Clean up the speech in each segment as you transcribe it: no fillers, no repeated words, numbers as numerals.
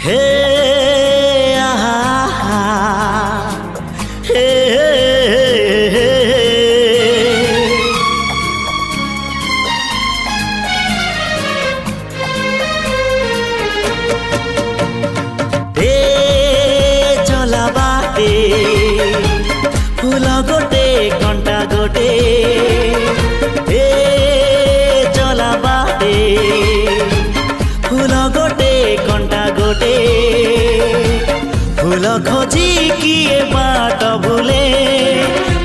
हे आहा हे चला बाटे फूल गोटे कंटा गोटे चला बाटे फूल गोटे कंटा गोटे फूल खोजी किए बाट भूले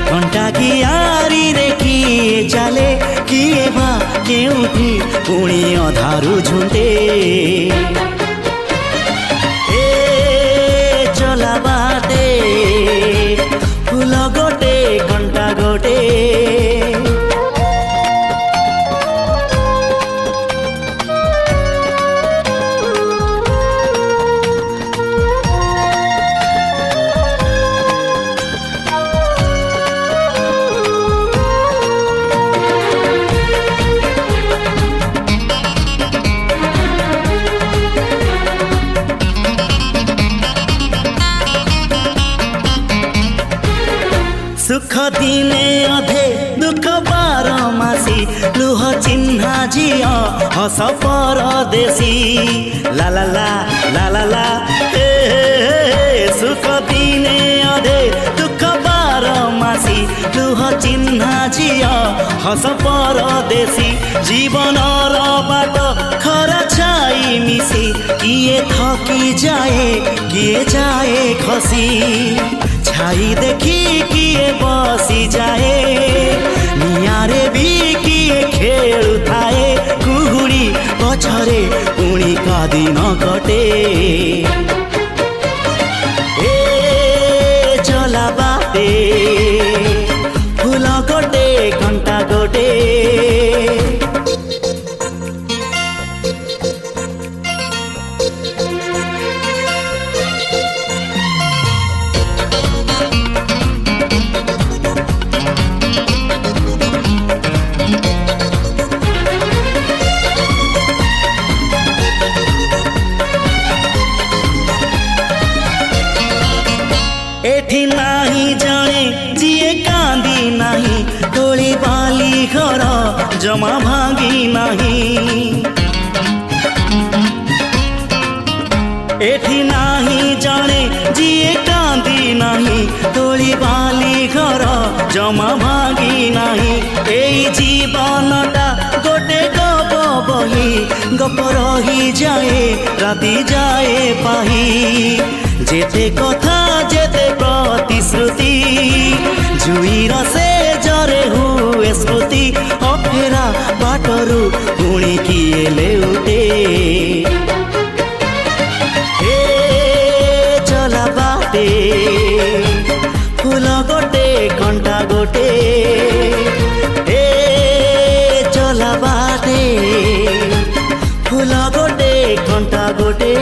कंटा की आरी रे किए चले किए बा केउठी पुणी अधारू झुंटे चला बाटे फूल गोटे कंटा गोटे सुख दिने अधे दुख बारमासी लुह चिन्हा झिया हस परदेशी ला ला ला ला ला ला हे सुख दिने अधे दुख बारमासी लुह चिन्हा झिया हस परदेशी जीवन बाट खरा छाई मिसी किए थकी जाए किए जाए खसी छाई देखी किए बसी जाए नियारे भी किए खेलु थाए कुहुड़ी पछरे पुणी का दिन कटे चला बाटे फूल गोटे कंटा गोटे एठी नाही जाने जिए कांदी नाही तोली बाली घर जमा भांगी नहीं एठी नाही जाने जिए कांदी नहीं तोली बाली घर जमा भांगी नहीं एई जीवनटा गोटे गप बही गप रही जाए राति जाए पाही जेते कथा जेते प्रतिश्रुति जुईर से जरे हुए स्मृति अफेरा बाटरू पुणी किए लेउटे चला बाटे फूल गोटे कंटा गोटे चला बाटे फूल गोटे कंटा गोटे।